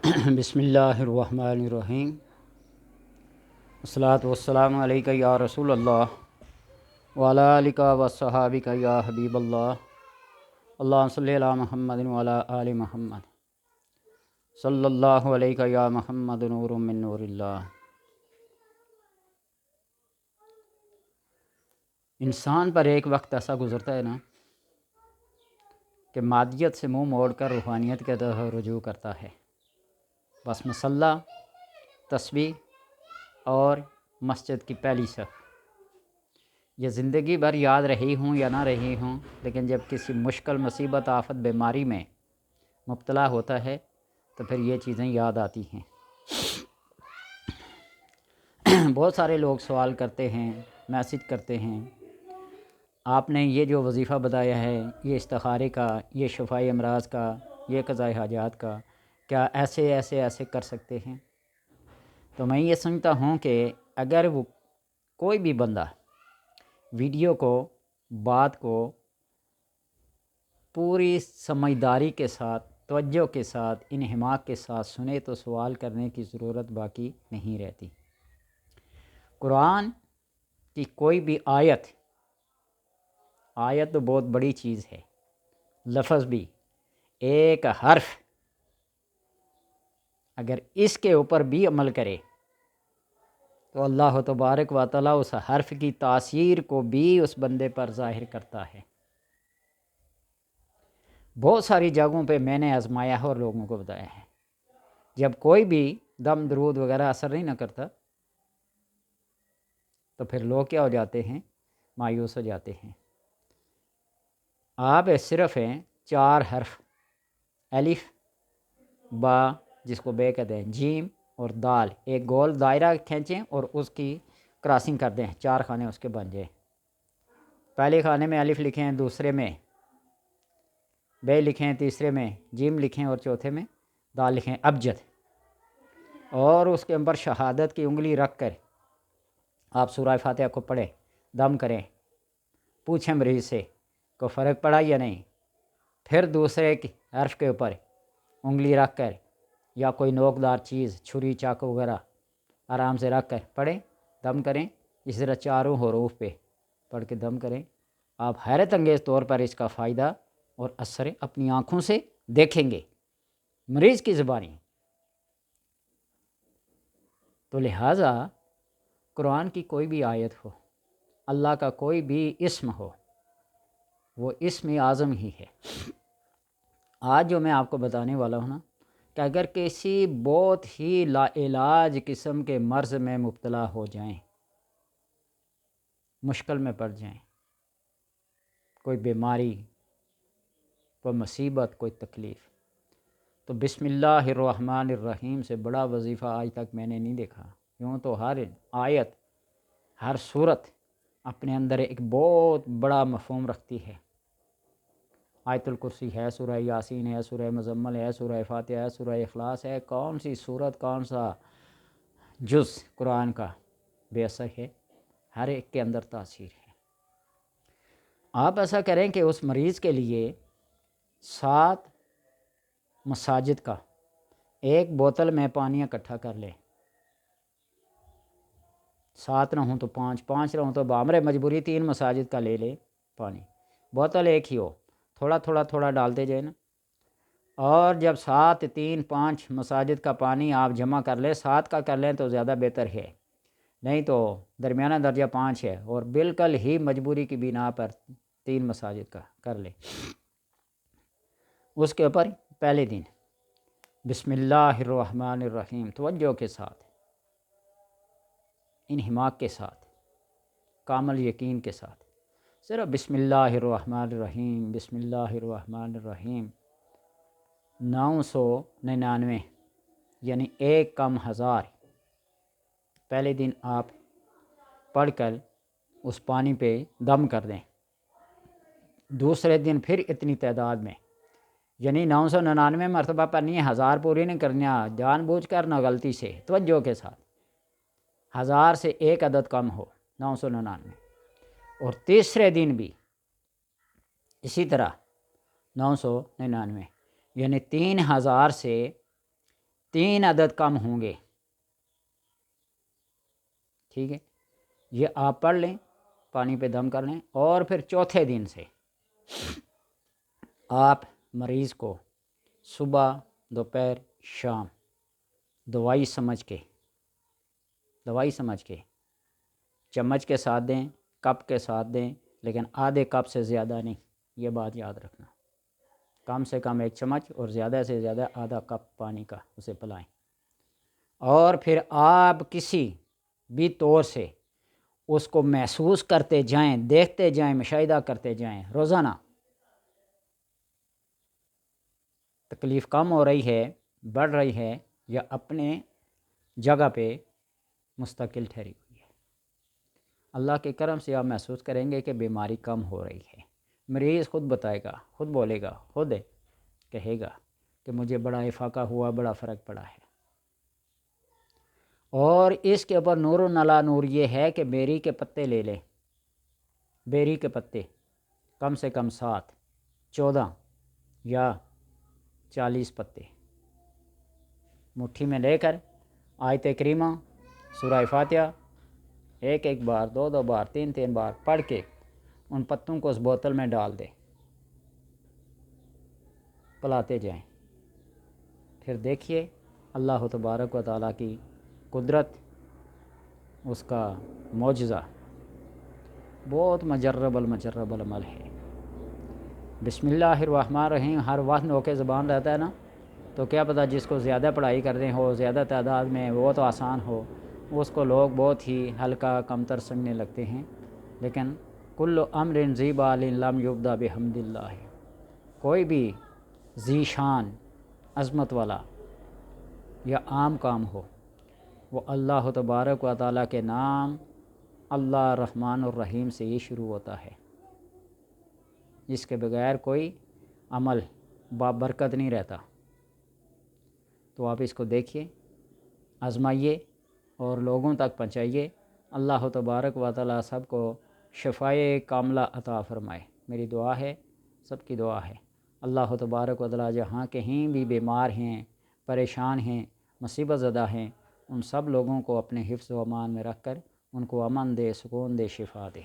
بسم اللہ الرحمن الرحیم، الصلاۃ والسلام علیکہ یا رسول اللہ وعلی آلک وصحابک یا حبیب اللہ، اللہم صلی علی محمد وعلی آل محمد، صلی اللہ علیہ یا محمد نور من نور اللہ۔ انسان پر ایک وقت ایسا گزرتا ہے نا کہ مادیت سے منہ موڑ کر روحانیت کی طرف رجوع کرتا ہے۔ بس مصلی، تسبیح اور مسجد کی پہلی صف یہ زندگی بھر یاد رہی ہوں یا نہ رہی ہوں، لیکن جب کسی مشکل مصیبت آفت بیماری میں مبتلا ہوتا ہے تو پھر یہ چیزیں یاد آتی ہیں۔ بہت سارے لوگ سوال کرتے ہیں، میسج کرتے ہیں، آپ نے یہ جو وظیفہ بتایا ہے، یہ استخارے کا، یہ شفائی امراض کا، یہ قضاء حاجات کا، کیا ایسے کر سکتے ہیں؟ تو میں یہ سمجھتا ہوں کہ اگر وہ کوئی بھی بندہ ویڈیو کو، بات کو پوری سمجھداری کے ساتھ، توجہ کے ساتھ، انہماک کے ساتھ سنے تو سوال کرنے کی ضرورت باقی نہیں رہتی۔ قرآن کی کوئی بھی آیت تو بہت بڑی چیز ہے، لفظ بھی، ایک حرف اگر اس کے اوپر بھی عمل کرے تو اللہ تبارک و تعالیٰ اس حرف کی تاثیر کو بھی اس بندے پر ظاہر کرتا ہے۔ بہت ساری جگہوں پہ میں نے آزمایا ہے اور لوگوں کو بتایا ہے، جب کوئی بھی دم درود وغیرہ اثر نہیں نہ کرتا تو پھر لوگ کیا ہو جاتے ہیں؟ مایوس ہو جاتے ہیں۔ آپ صرف ہیں 4 حرف، الف، با جس کو بے کہتے ہیں، جیم اور دال، ایک گول دائرہ کھینچیں اور اس کی کراسنگ کر دیں، 4 خانے اس کے بن جائیں۔ پہلے خانے میں الف لکھیں، دوسرے میں بے لکھیں، تیسرے میں جیم لکھیں اور چوتھے میں دال لکھیں، ابجد، اور اس کے اوپر شہادت کی انگلی رکھ کر آپ سورہ فاتحہ کو پڑھیں، دم کریں، پوچھیں مریض سے کو فرق پڑا یا نہیں، پھر دوسرے حرف کے اوپر انگلی رکھ کر یا کوئی نوکدار چیز، چھری، چاقو وغیرہ آرام سے رکھ کر پڑھیں، دم کریں، اسی طرح 4 حروف پہ پڑھ کے دم کریں۔ آپ حیرت انگیز طور پر اس کا فائدہ اور اثر اپنی آنکھوں سے دیکھیں گے، مریض کی زبانی۔ تو لہٰذا قرآن کی کوئی بھی آیت ہو، اللہ کا کوئی بھی اسم ہو، وہ اسم اعظم ہی ہے۔ آج جو میں آپ کو بتانے والا ہوں نا، کہ اگر کسی بہت ہی لا علاج قسم کے مرض میں مبتلا ہو جائیں، مشکل میں پڑ جائیں، کوئی بیماری، کوئی مصیبت، کوئی تکلیف، تو بسم اللہ الرحمن الرحیم سے بڑا وظیفہ آج تک میں نے نہیں دیکھا۔ یوں تو ہر آیت، ہر صورت اپنے اندر ایک بہت بڑا مفہوم رکھتی ہے۔ آیت الکرسی ہے، سورہ یاسین ہے، سورہ مزمل ہے، سورہ فاتحہ ہے، سورہ اخلاص ہے، کون سی صورت، کون سا جز قرآن کا بے اثر ہے، ہر ایک کے اندر تاثیر ہے۔ آپ ایسا کریں کہ اس مریض کے لیے 7 مساجد کا ایک بوتل میں پانی اکٹھا کر لیں، 7 نہ ہوں تو 5 نہ ہوں تو بامر مجبوری 3 مساجد کا لے لیں پانی، بوتل ایک ہی ہو، تھوڑا ڈالتے جائیں نا، اور جب 7، 3، 5 مساجد کا پانی آپ جمع کر لیں، 7 کا کر لیں تو زیادہ بہتر ہے، نہیں تو درمیانہ درجہ 5 ہے، اور بالکل ہی مجبوری کی بنا پر 3 مساجد کا کر لیں۔ اس کے اوپر پہلے دن بسم اللہ الرحمن الرحیم توجہ کے ساتھ، انہماک کے ساتھ، کامل یقین کے ساتھ، صرف بسم اللہ الرحمن الرحیم، بسم اللہ الرحمن الرحیم 999، یعنی 1 کم 1000 پہلے دن آپ پڑھ کر اس پانی پہ دم کر دیں۔ دوسرے دن پھر اتنی تعداد میں، یعنی 999 مرتبہ پڑھنی ہے، 1000 پوری نہیں کرنی، جان بوجھ کر نہ غلطی سے، توجہ کے ساتھ، 1000 سے 1 عدد کم ہو، 999۔ اور تیسرے دن بھی اسی طرح 999، یعنی 3000 سے 3 عدد کم ہوں گے، ٹھیک ہے، یہ آپ پڑھ لیں، پانی پہ دم کر لیں، اور پھر چوتھے دن سے آپ مریض کو صبح دوپہر شام دوائی سمجھ کے چمچ کے ساتھ دیں، کپ کے ساتھ دیں، لیکن آدھے کپ سے زیادہ نہیں، یہ بات یاد رکھنا، کم سے کم 1 چمچ اور زیادہ سے زیادہ آدھا کپ پانی کا اسے پلائیں۔ اور پھر آپ کسی بھی طور سے اس کو محسوس کرتے جائیں، دیکھتے جائیں، مشاہدہ کرتے جائیں، روزانہ تکلیف کم ہو رہی ہے، بڑھ رہی ہے، یا اپنے جگہ پہ مستقل ٹھہری ہوئی ہے۔ اللہ کے کرم سے آپ محسوس کریں گے کہ بیماری کم ہو رہی ہے۔ مریض خود بتائے گا، خود بولے گا، خود کہے گا کہ مجھے بڑا افاقہ ہوا، بڑا فرق پڑا ہے۔ اور اس کے اوپر نور و نلا نور یہ ہے کہ بیری کے پتے لے لیں، بیری کے پتے کم سے کم 7، 14 یا 40 پتے مٹھی میں لے کر آیت کریمہ سورہ فاتحہ ایک بار، 2 بار، 3 بار پڑھ کے ان پتوں کو اس بوتل میں ڈال دیں، پلاتے جائیں، پھر دیکھیے اللہ تبارک و تعالیٰ کی قدرت، اس کا معجزہ بہت مجرب العمل ہے۔ بسم اللہ الرحمن الرحیم ہر وقت نوکے زبان رہتا ہے نا، تو کیا پتہ جس کو زیادہ پڑھائی کرتے ہو، زیادہ تعداد میں، وہ تو آسان ہو، اس کو لوگ بہت ہی ہلکا کمتر سمجھنے لگتے ہیں، لیکن کل امر ذی بال لم یبدأ بحمد اللہ، کوئی بھی ذی شان عظمت والا یا عام کام ہو وہ اللہ تبارک و تعالیٰ کے نام اللہ الرحمن الرحیم سے ہی شروع ہوتا ہے، جس کے بغیر کوئی عمل بابرکت نہیں رہتا۔ تو آپ اس کو دیکھیے، آزمائیے اور لوگوں تک پہنچائیے۔ اللہ تبارک و تعالیٰ سب کو شفائے کاملہ عطا فرمائے، میری دعا ہے، سب کی دعا ہے۔ اللہ تبارک و تعالیٰ جہاں کہیں بھی بیمار ہیں، پریشان ہیں، مصیبت زدہ ہیں، ان سب لوگوں کو اپنے حفظ و امان میں رکھ کر ان کو امن دے، سکون دے، شفا دے۔